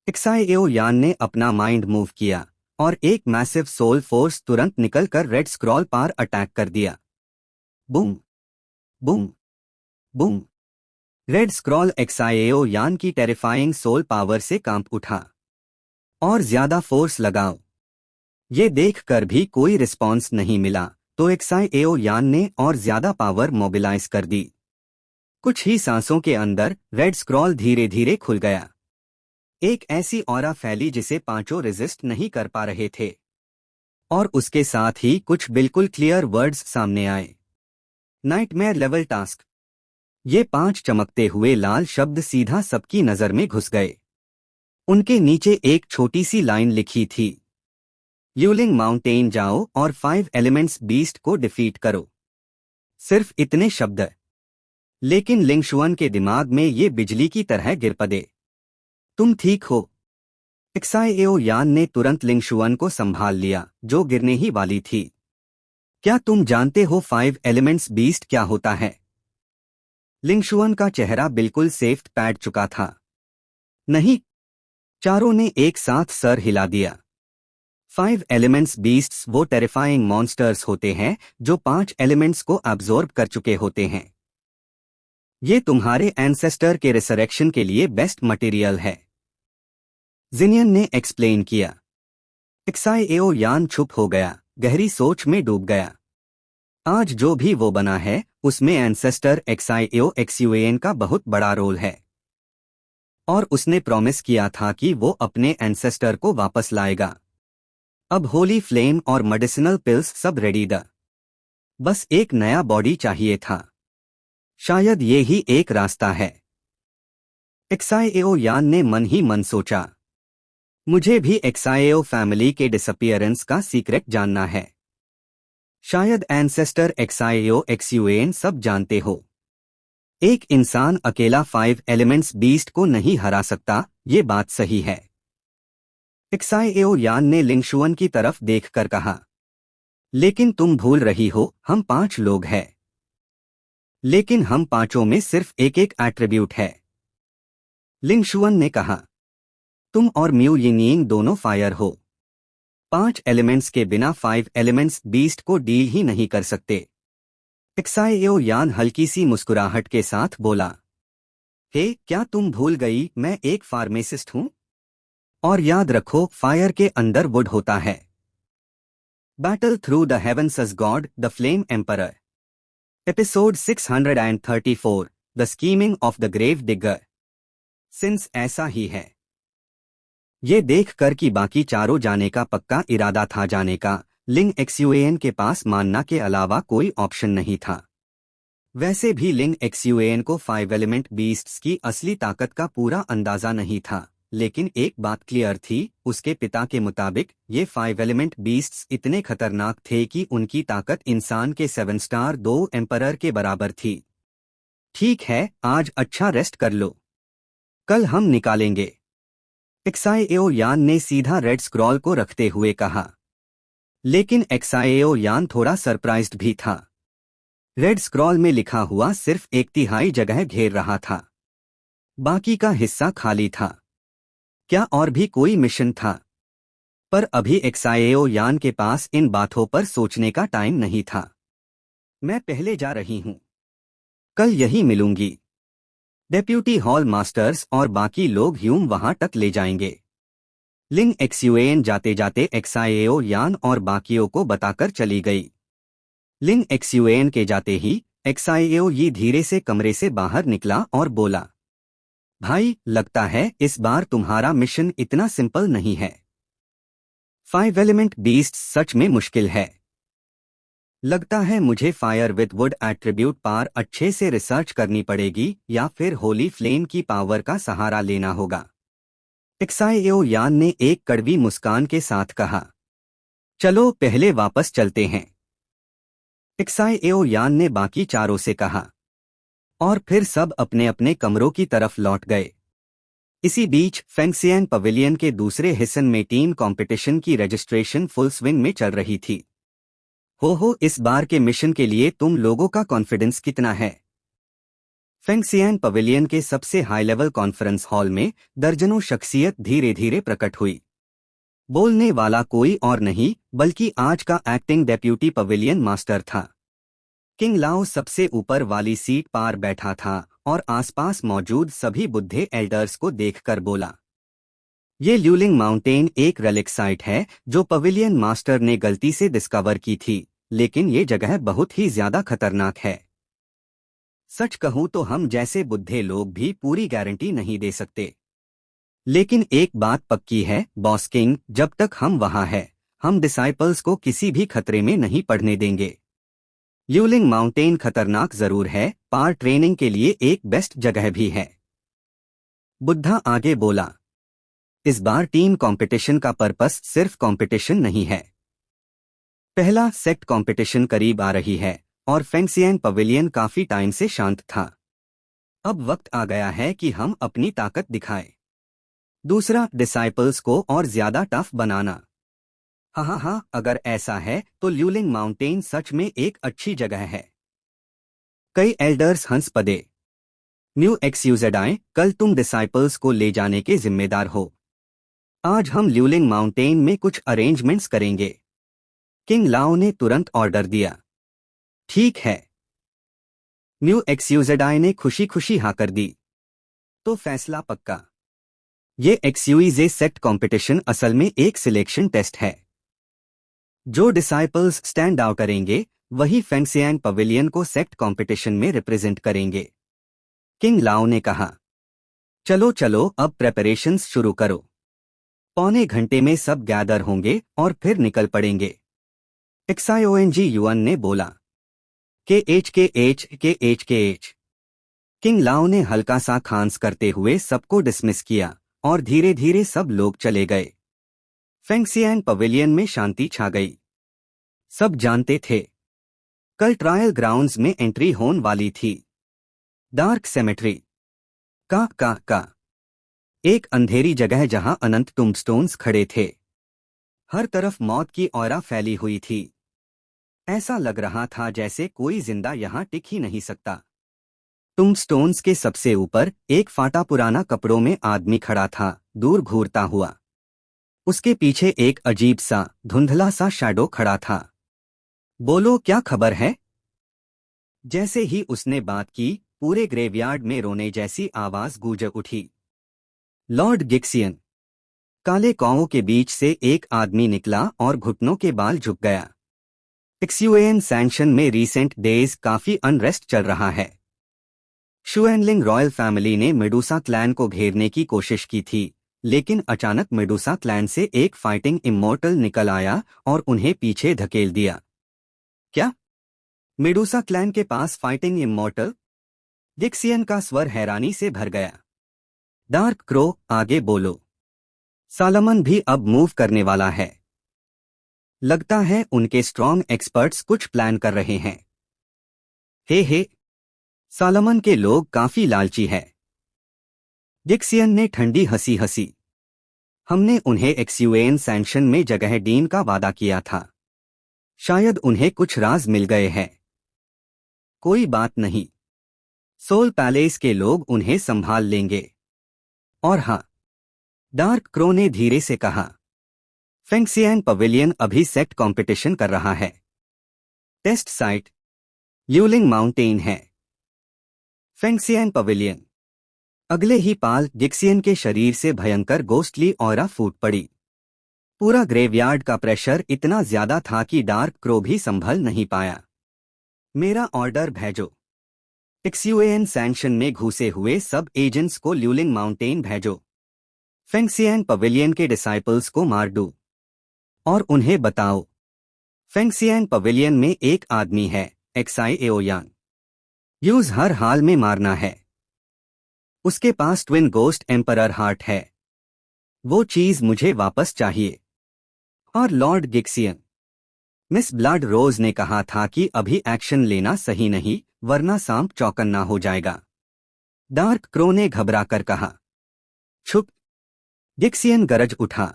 एक्साइओ यान ने अपना माइंड मूव किया और एक मैसिव सोल फोर्स तुरंत निकलकर रेड स्क्रॉल पर अटैक कर दिया। Boom boom boom. Red scroll Xiao Yan की टेरिफाइंग सोल पावर से कांप उठा। और ज्यादा फोर्स लगाओ। ये देखकर भी कोई रिस्पॉन्स नहीं मिला तो एक्साइओ यान ने और ज्यादा पावर मोबिलाइज कर दी। कुछ ही सांसों के अंदर रेड स्क्रॉल धीरे धीरे खुल गया। एक ऐसी ऑरा फैली जिसे पांचों रेजिस्ट नहीं कर पा रहे थे। और उसके साथ ही कुछ बिल्कुल क्लियर वर्ड्स सामने आए। Nightmare level task. ये 5 चमकते हुए लाल शब्द सीधा सबकी नजर में घुस गए। उनके नीचे एक छोटी सी लाइन लिखी थी, ल्यूलिंग माउंटेन जाओ और 5 एलिमेंट्स बीस्ट को डिफीट करो। सिर्फ इतने शब्द, लेकिन लिंगशुआन के दिमाग में ये बिजली की तरह गिर पड़े। तुम ठीक हो? एक्साएओ यान ने तुरंत लिंगशुआन को संभाल लिया, जो गिरने ही वाली थी। क्या तुम जानते हो 5 एलिमेंट्स बीस्ट क्या होता है? लिंगशुआन का चेहरा बिल्कुल सेफ पैड चुका था। नहीं, चारों ने एक साथ सर हिला दिया। 5 एलिमेंट्स बीस्ट्स वो टेरिफाइंग मॉन्स्टर्स होते हैं जो 5 एलिमेंट्स को अब्जॉर्ब कर चुके होते हैं। ये तुम्हारे एंसेस्टर के रिसरेक्शन के लिए बेस्ट मटेरियल है, जिनियन ने एक्सप्लेन किया। एक्साएओ यान चुप हो गया, गहरी सोच में डूब गया। आज जो भी वो बना है उसमें एंसेस्टर एक्साएओ एक्सयूएन का बहुत बड़ा रोल है, और उसने प्रॉमिस किया था कि वो अपने एंसेस्टर को वापस लाएगा। अब होली फ्लेम और मेडिसिनल पिल्स सब रेडी द, बस एक नया बॉडी चाहिए था। शायद ये ही एक रास्ता है। एक्साएओ यान ने मन ही मन सोचा, मुझे भी एक्साएओ फैमिली के डिसअपियरेंस का सीक्रेट जानना है। शायद एंसेस्टर एक्साएओ एक्सयूएन सब जानते हो। एक इंसान अकेला 5 एलिमेंट्स बीस्ट को नहीं हरा सकता, ये बात सही है। एक्साएओ यान ने लिंगशुआन की तरफ देखकर कहा, लेकिन तुम भूल रही हो, हम 5 लोग हैं। लेकिन हम पांचों में सिर्फ एक एक एट्रीब्यूट है। लिंगशुआन ने कहा, तुम और म्यू यिनिंग दोनों फायर हो। 5 एलिमेंट्स के बिना 5 एलिमेंट्स बीस्ट को डील ही नहीं कर सकते। एक्साएओ यान हल्की सी मुस्कुराहट के साथ बोला, हे, क्या तुम भूल गई मैं एक फार्मासिस्ट हूं? और याद रखो, फायर के अंदर वुड होता है। Battle through the heavens as God, the flame emperor. Episode 634, the scheming of the grave digger. Since ऐसा ही है। ये देखकर कि बाकी चारों जाने का पक्का इरादा था जाने का, लिंग एक्सयूएन के पास मानना के अलावा कोई ऑप्शन नहीं था। वैसे भी लिंग एक्सयूएन को 5 एलिमेंट बीस्ट्स की असली ताकत का पूरा अंदाजा नहीं था, लेकिन एक बात क्लियर थी, उसके पिता के मुताबिक ये 5 एलिमेंट बीस्ट्स इतने खतरनाक थे कि उनकी ताकत इंसान के 7 स्टार 2 एम्परर के बराबर थी। ठीक है, आज अच्छा रेस्ट कर लो, कल हम निकालेंगे। एक्साएओ यान ने सीधा रेड स्क्रॉल को रखते हुए कहा। लेकिन एक्साएओ यान थोड़ा सरप्राइज्ड भी था। रेड स्क्रॉल में लिखा हुआ सिर्फ 1/3 जगह घेर रहा था, बाकी का हिस्सा खाली था। क्या और भी कोई मिशन था? पर अभी एक्साएओ यान के पास इन बातों पर सोचने का टाइम नहीं था। मैं पहले जा रही हूं, कल यही मिलूंगी। डेप्यूटी हॉल मास्टर्स और बाकी लोग ह्यूम वहां तक ले जाएंगे। लिंग एक्सयूएन जाते जाते एक्साएओ यान और बाकियों को बताकर चली गई। लिंग एक्सयूएन के जाते ही एक्साएओ ये धीरे से कमरे से बाहर निकला और बोला, भाई, लगता है इस बार तुम्हारा मिशन इतना सिंपल नहीं है। 5 एलिमेंट बीस्ट सच में मुश्किल है। लगता है मुझे फायर विद वुड एट्रीब्यूट पार अच्छे से रिसर्च करनी पड़ेगी या फिर होली फ्लेम की पावर का सहारा लेना होगा। एक्साएओ यान ने एक कड़वी मुस्कान के साथ कहा, चलो पहले वापस चलते हैं। एक्साएओ यान ने बाकी चारों से कहा, और फिर सब अपने अपने कमरों की तरफ लौट गए। इसी बीच फेंगसियांग पवेलियन के दूसरे हिस्से में टीम कंपटीशन की रजिस्ट्रेशन फुल स्विंग में चल रही थी। हो, इस बार के मिशन के लिए तुम लोगों का कॉन्फिडेंस कितना है? फेंगसियांग पवेलियन के सबसे हाई लेवल कॉन्फ्रेंस हॉल में दर्जनों शख्सियत धीरे धीरे प्रकट हुई। बोलने वाला कोई और नहीं बल्कि आज का एक्टिंग डेप्यूटी पवेलियन मास्टर था। किंग लाओ सबसे ऊपर वाली सीट पर बैठा था और आसपास मौजूद सभी बुद्धे एल्डर्स को देखकर बोला, ये ल्यूलिंग माउंटेन एक रेलिक साइट है जो पवेलियन मास्टर ने गलती से डिस्कवर की थी, लेकिन ये जगह बहुत ही ज्यादा खतरनाक है। सच कहूं तो हम जैसे बुद्धे लोग भी पूरी गारंटी नहीं दे सकते, लेकिन एक बात पक्की है बॉस किंग, जब तक हम वहां हैं, हम डिसाइपल्स को किसी भी खतरे में नहीं पड़ने देंगे। ल्यूलिंग माउंटेन खतरनाक जरूर है, पर ट्रेनिंग के लिए एक बेस्ट जगह भी है। बुद्धा आगे बोला, इस बार टीम कंपटीशन का पर्पस सिर्फ कंपटीशन नहीं है। पहला सेक्ट कंपटीशन करीब आ रही है और फेंगसियन पवेलियन काफी टाइम से शांत था। अब वक्त आ गया है कि हम अपनी ताकत दिखाएं। दूसरा, डिसाइपल्स को और ज्यादा टफ बनाना। हाँ, अगर ऐसा है तो ल्यूलिंग माउंटेन सच में एक अच्छी जगह है। कई एल्डर्स हंस पड़े। न्यू एक्सयूजेडाई, कल तुम डिसाइपल्स को ले जाने के जिम्मेदार हो। आज हम ल्यूलिंग माउंटेन में कुछ अरेंजमेंट्स करेंगे। किंग लाओ ने तुरंत ऑर्डर दिया। ठीक है। न्यू एक्सयूजेडाई ने खुशी खुशी हाँ कर दी। तो फैसला पक्का। ये एक्सयूजे सेक्ट कंपटीशन असल में एक सिलेक्शन टेस्ट है। जो डिसाइपल्स स्टैंड आउट करेंगे वही फेंगसियन पवेलियन को सेक्ट कंपटीशन में रिप्रेजेंट करेंगे। किंग लाओ ने कहा, चलो चलो अब प्रेपरेशंस शुरू करो। पौने घंटे में सब गैदर होंगे और फिर निकल पड़ेंगे। एक्साइओएनजी युअन ने बोला, के एच। किंग लाओ ने हल्का सा खांस करते हुए सबको डिसमिस किया और धीरे धीरे सब लोग चले गए। फेंगसियन पवेलियन में शांति छा गई। सब जानते थे कल ट्रायल ग्राउंड्स में एंट्री होने वाली थी। डार्क सेमेट्री का एक अंधेरी जगह जहां अनंत टुम्बस्टोन्स खड़े थे। हर तरफ मौत की ऑरा फैली हुई थी। ऐसा लग रहा था जैसे कोई जिंदा यहां टिक ही नहीं सकता। टुम्बस्टोन्स के सबसे ऊपर एक फाटा पुराना कपड़ों में आदमी खड़ा था, दूर घूरता हुआ। उसके पीछे एक अजीब सा धुंधला सा शैडो खड़ा था। बोलो क्या खबर है? जैसे ही उसने बात की पूरे ग्रेवयार्ड में रोने जैसी आवाज गूंज उठी। लॉर्ड गिक्सियन। काले कौओं के बीच से एक आदमी निकला और घुटनों के बाल झुक गया। एक्सयूएन सैंक्शन में रीसेंट डेज काफी अनरेस्ट चल रहा है। शुएनलिंग रॉयल फैमिली ने मेडुसा क्लैन को घेरने की कोशिश की थी, लेकिन अचानक मेडुसा क्लैन से एक फाइटिंग इमोर्टल निकल आया और उन्हें पीछे धकेल दिया। क्या? मेडुसा क्लैन के पास फाइटिंग इमोर्टल? गिक्सियन का स्वर हैरानी से भर गया। डार्क क्रो, आगे बोलो। सालमन भी अब मूव करने वाला है। लगता है उनके स्ट्रॉन्ग एक्सपर्ट्स कुछ प्लान कर रहे हैं। हे, सालमन के लोग काफी लालची है। गिक्सियन ने ठंडी हंसी हंसी। हमने उन्हें एक्सयूएन सैंक्शन में जगह डीन का वादा किया था। शायद उन्हें कुछ राज मिल गए हैं। कोई बात नहीं, सोल पैलेस के लोग उन्हें संभाल लेंगे। और हाँ, डार्क क्रो ने धीरे से कहा, फेंगसियन पवेलियन अभी सेक्ट कंपटीशन कर रहा है। टेस्ट साइट ल्यूलिंग माउंटेन है। फेंगसियन पवेलियन। अगले ही पाल गिक्सियन के शरीर से भयंकर गोस्टली ऑरा फूट पड़ी। पूरा ग्रेवयार्ड का प्रेशर इतना ज्यादा था कि डार्क क्रो भी संभल नहीं पाया। मेरा ऑर्डर भेजो। एक्सयूएन सैंक्शन में घुसे हुए सब एजेंट्स को ल्यूलिंग माउंटेन भेजो। फेंगसियन पवेलियन के डिसाइपल्स को मार दो और उन्हें बताओ, फेंगसियन पवेलियन में एक आदमी है, एक्साइओयान। यूज हर हाल में मारना है। उसके पास ट्विन गोस्ट एम्परर हार्ट है। वो चीज मुझे वापस चाहिए। और लॉर्ड गिक्सियन। मिस ब्लड रोज ने कहा था कि अभी एक्शन लेना सही नहीं, वरना सांप चौकन्ना हो जाएगा। डार्क क्रो ने घबराकर कहा। छुप। गिक्सियन गरज उठा।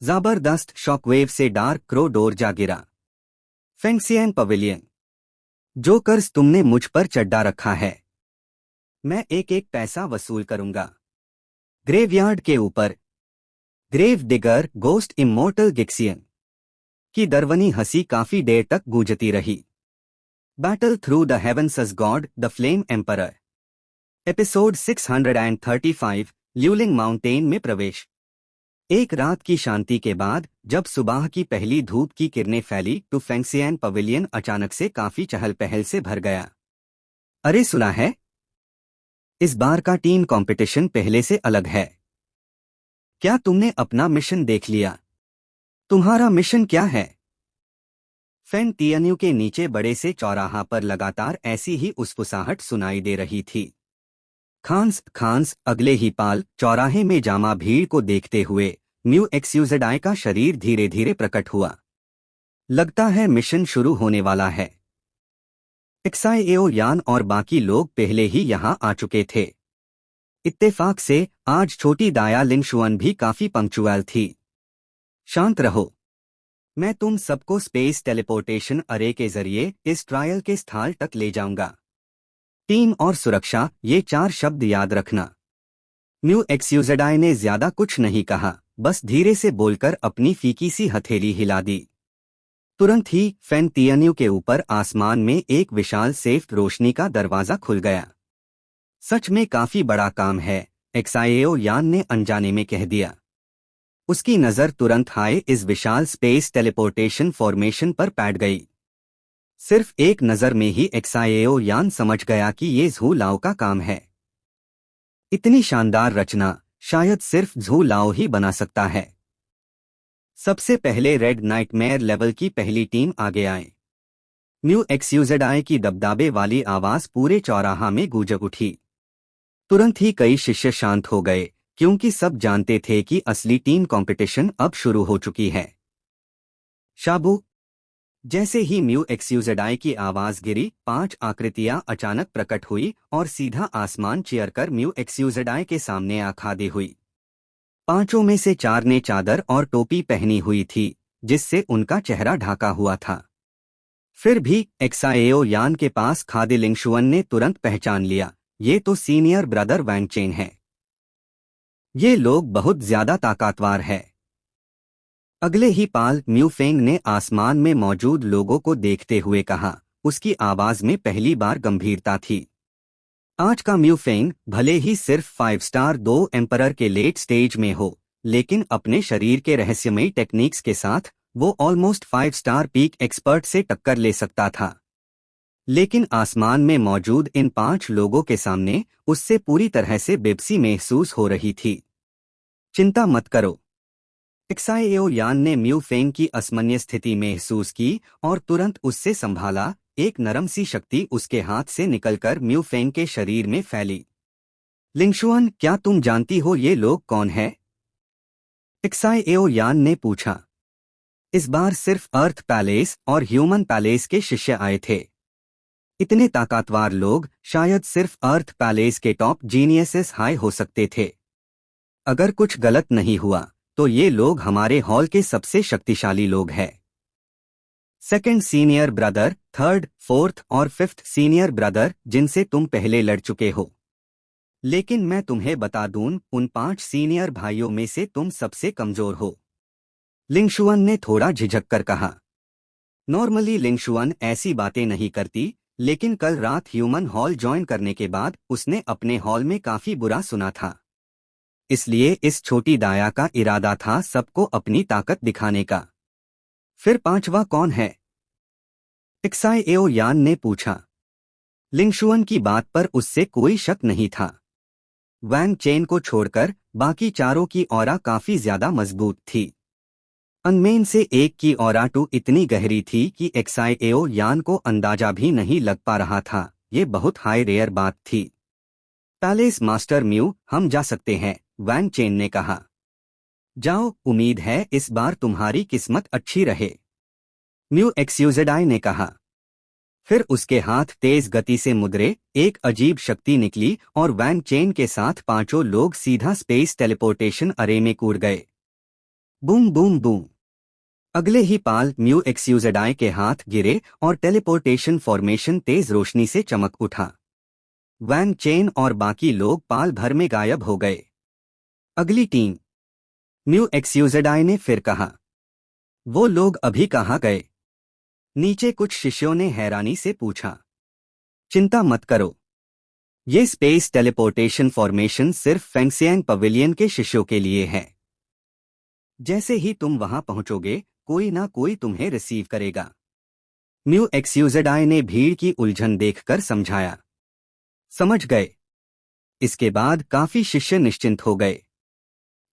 जबरदस्त शॉकवेव से डार्क क्रो डोर जा गिरा। फेंगसियन पवेलियन। जो कर्ज तुमने मुझ पर चढ़ा रखा है, मैं एक एक पैसा वसूल करूंगा। ग्रेवयार्ड के ऊपर ग्रेव डिगर गोस्ट इमोर्टल गिक्सियन की दरवनी हंसी काफी देर तक गूंजती रही। Battle through the heavens as God the flame emperor. Episode 635 Liuling mountain में प्रवेश। एक रात की शांति के बाद जब सुबह की पहली धूप की किरणें फैली तो फेंगसियन पवेलियन अचानक से काफी चहल पहल से भर गया। अरे सुना है, इस बार का टीम कंपटीशन पहले से अलग है। क्या तुमने अपना मिशन देख लिया? तुम्हारा मिशन क्या है? फैन टियन्यू के नीचे बड़े से चौराहा पर लगातार ऐसी ही उसफुसाहट सुनाई दे रही थी। खांस खांस अगले ही पाल चौराहे में जामा भीड़ को देखते हुए म्यू एक्सयूजेडाई का शरीर धीरे धीरे प्रकट हुआ। लगता है मिशन शुरू होने वाला है। एक्साएओ यान और बाकी लोग पहले ही यहां आ चुके थे। इत्तेफाक से आज छोटी दाया लिंगशुअन भी काफी पंक्चुअल थी। शांत रहो, मैं तुम सबको स्पेस टेलीपोर्टेशन अरे के जरिए इस ट्रायल के स्थल तक ले जाऊंगा। टीम और सुरक्षा, ये 4 शब्द याद रखना। म्यू एक्सयूजेडाई ने ज्यादा कुछ नहीं कहा, बस धीरे से बोलकर अपनी फीकी सी हथेली हिला दी। तुरंत ही फैन टियन्यू के ऊपर आसमान में एक विशाल सेफ रोशनी का दरवाजा खुल गया। सच में काफी बड़ा काम है, एक्साएओ यान ने अनजाने में कह दिया। उसकी नजर तुरंत हाय इस विशाल स्पेस टेलीपोर्टेशन फॉर्मेशन पर पैठ गई। सिर्फ एक नजर में ही एक्साएओ यान समझ गया कि ये झू लाओ का काम है। इतनी शानदार रचना शायद सिर्फ झू लाओ ही बना सकता है। सबसे पहले रेड नाइटमेयर लेवल की पहली टीम आगे आए। म्यू एक्सयूजेडाई की दबदाबे वाली आवाज पूरे चौराहा में गूंज उठी। तुरंत ही कई शिष्य शांत हो गए, क्योंकि सब जानते थे कि असली टीम कंपटीशन अब शुरू हो चुकी है। शाबू। जैसे ही म्यू एक्सयूजेडाई की आवाज गिरी, 5 आकृतियां अचानक प्रकट हुई और सीधा आसमान चीयर कर म्यू एक्सयूजेडाई के सामने आ खड़ी हुई। 5 में से 4 ने चादर और टोपी पहनी हुई थी, जिससे उनका चेहरा ढाका हुआ था। फिर भी एक्साएओ यान के पास खादी लिंगशुअन ने तुरंत पहचान लिया, ये तो सीनियर ब्रदर वैंग चेन है। ये लोग बहुत ज्यादा ताकतवर है। अगले ही पाल म्यू फेंग ने आसमान में मौजूद लोगों को देखते हुए कहा। उसकी आवाज में पहली बार गंभीरता थी। आज का म्यू फेंग भले ही सिर्फ 5 स्टार 2 एम्परर के लेट स्टेज में हो, लेकिन अपने शरीर के रहस्यमयी टेक्निक्स के साथ वो ऑलमोस्ट 5 स्टार पीक एक्सपर्ट से टक्कर ले सकता था। लेकिन आसमान में मौजूद इन 5 लोगों के सामने उससे पूरी तरह से बेबसी महसूस हो रही थी। चिंता मत करो। एक्साएओ यान ने म्यू फेंग की असमन्य स्थिति महसूस की और तुरंत उससे संभाला। एक नरम सी शक्ति उसके हाथ से निकलकर म्यू फेंग के शरीर में फैली। लिंगशुअन, क्या तुम जानती हो ये लोग कौन है? एक्साएओ यान ने पूछा। इस बार सिर्फ अर्थ पैलेस और ह्यूमन पैलेस के शिष्य आए थे। इतने ताकतवर लोग शायद सिर्फ अर्थ पैलेस के टॉप जीनियसेस हाई हो सकते थे। अगर कुछ गलत नहीं हुआ तो ये लोग हमारे हॉल के सबसे शक्तिशाली लोग हैं। 2nd senior brother, 3rd, 4th और 5th सीनियर ब्रदर जिनसे तुम पहले लड़ चुके हो। लेकिन मैं तुम्हें बता दूं, उन 5 सीनियर भाइयों में से तुम सबसे कमजोर हो। लिंगशुअन ने थोड़ा झिझक कर कहा। नॉर्मली लिंगशुअन ऐसी बातें नहीं करती, लेकिन कल रात ह्यूमन हॉल ज्वाइन करने के बाद उसने अपने हॉल में काफी बुरा सुना था। इसलिए इस छोटी दाया का इरादा था सबको अपनी ताकत दिखाने का। फिर 5वां कौन है? एक्साएओ यान ने पूछा। लिंगशुअन की बात पर उससे कोई शक नहीं था। वैंग चेन को छोड़कर बाकी चारों की ऑरा काफी ज्यादा मजबूत थी। अनमेन से एक की ऑरा टू इतनी गहरी थी कि एक्साएओ यान को अंदाजा भी नहीं लग पा रहा था। ये बहुत हाई रेयर बात थी। पैलेस मास्टर म्यू, हम जा सकते हैं, वैंग चेन ने कहा। जाओ, उम्मीद है इस बार तुम्हारी किस्मत अच्छी रहे, म्यू एक्सयूजेडाई ने कहा। फिर उसके हाथ तेज गति से मुद्रे, एक अजीब शक्ति निकली और वैंग चेन के साथ 5 लोग सीधा स्पेस टेलीपोर्टेशन अरे में कूद गए। Boom boom boom. अगले ही पाल म्यू एक्सयूजेडाई के हाथ गिरे और टेलीपोर्टेशन फॉर्मेशन तेज रोशनी से चमक उठा। वैंग चेन और बाकी लोग पाल भर में गायब हो गए। अगली टीम, म्यू एक्सयूजेडाई ने फिर कहा। वो लोग अभी कहाँ गए? नीचे कुछ शिष्यों ने हैरानी से पूछा। चिंता मत करो, ये स्पेस टेलीपोर्टेशन फॉर्मेशन सिर्फ फेंगसियांग पवेलियन के शिष्यों के लिए है। जैसे ही तुम वहां पहुंचोगे, कोई ना कोई तुम्हें रिसीव करेगा। म्यू एक्सयूजेडाई ने भीड़ की उलझन देखकर समझाया। समझ गए। इसके बाद काफी शिष्य निश्चिंत हो गए।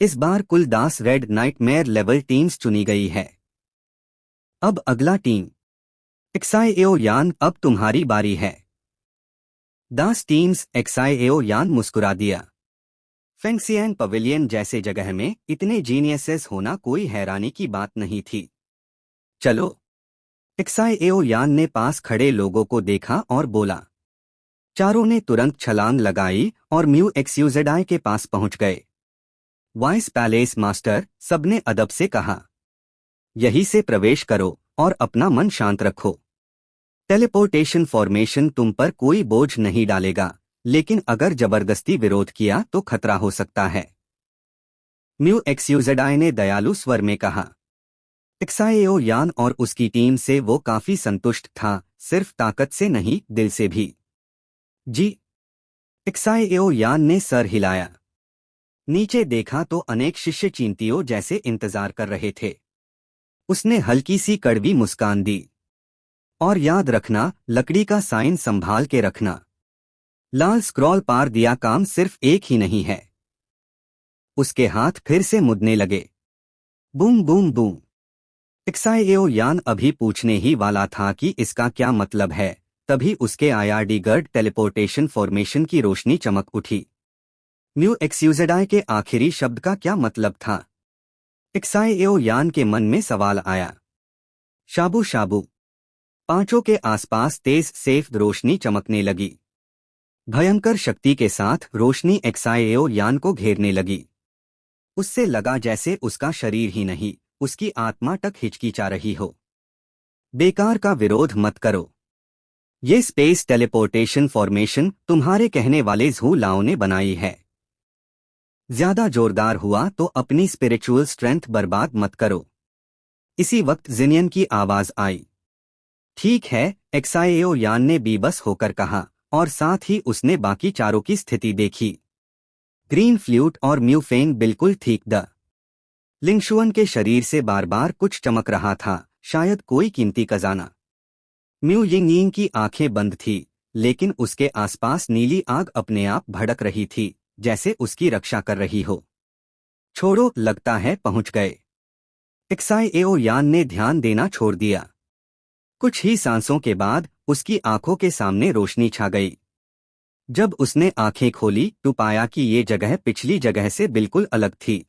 इस बार कुल 10 रेड नाइटमेयर लेवल टीम्स चुनी गई है। अब अगला टीम, एक्साइएओ यान, अब तुम्हारी बारी है। दास टीम्स एक्साइएओ यान मुस्कुरा दिया। फेंगसियान पवेलियन जैसे जगह में इतने जीनियसेस होना कोई हैरानी की बात नहीं थी। चलो। एक्साइएओ यान ने पास खड़े लोगों को देखा और बोला। चारों ने तुरंत छलांग लगाई और म्यू एक्सयूजेडाई के पास पहुंच गए। वाइस पैलेस मास्टर, सबने अदब से कहा। यहीं से प्रवेश करो और अपना मन शांत रखो। टेलीपोर्टेशन फॉर्मेशन तुम पर कोई बोझ नहीं डालेगा, लेकिन अगर जबरदस्ती विरोध किया तो खतरा हो सकता है। म्यू एक्सयूजेडाई ने दयालु स्वर में कहा। एक्साइएओ यान और उसकी टीम से वो काफी संतुष्ट था, सिर्फ ताकत से नहीं, दिल से भी। जी। एक्साइएओ यान ने सर हिलाया। नीचे देखा तो अनेक शिष्य चींटियों जैसे इंतजार कर रहे थे। उसने हल्की सी कड़वी मुस्कान दी। और याद रखना, लकड़ी का साइन संभाल के रखना। लाल स्क्रॉल पार दिया, काम सिर्फ एक ही नहीं है। उसके हाथ फिर से मुड़ने लगे। Boom boom boom. एक्साइएओ यान अभी पूछने ही वाला था कि इसका क्या मतलब है, तभी उसके आईआरडी गर्ड टेलीपोर्टेशन फॉर्मेशन की रोशनी चमक उठी। म्यू एक्सयूजेडाई के आखिरी शब्द का क्या मतलब था? एक्साइएओ यान के मन में सवाल आया। शाबू शाबू। पांचों के आसपास तेज सफेद रोशनी चमकने लगी। भयंकर शक्ति के साथ रोशनी एक्साइएओ यान को घेरने लगी। उससे लगा जैसे उसका शरीर ही नहीं, उसकी आत्मा तक हिचकिचा रही हो। बेकार का विरोध मत करो। ये स्पेस टेलीपोर्टेशन फॉर्मेशन तुम्हारे कहने वाले झू लाओ ने बनाई है। ज्यादा जोरदार हुआ तो अपनी स्पिरिचुअल स्ट्रेंथ बर्बाद मत करो। इसी वक्त जिनियन की आवाज आई। ठीक है, एक्साइएओ यान ने बेबस होकर कहा, और साथ ही उसने बाकी चारों की स्थिति देखी। ग्रीन फ्लूट और म्यूफेंग बिल्कुल ठीक। द लिंगशुअन के शरीर से बार बार कुछ चमक रहा था, शायद कोई कीमती खजाना। म्यू यिंग की आंखें बंद थी, लेकिन उसके आसपास नीली आग अपने आप भड़क रही थी, जैसे उसकी रक्षा कर रही हो। छोड़ो, लगता है पहुंच गए। एक्साइएओ यान ने ध्यान देना छोड़ दिया। कुछ ही सांसों के बाद उसकी आंखों के सामने रोशनी छा गई। जब उसने आंखें खोली तो पाया कि ये जगह पिछली जगह से बिल्कुल अलग थी।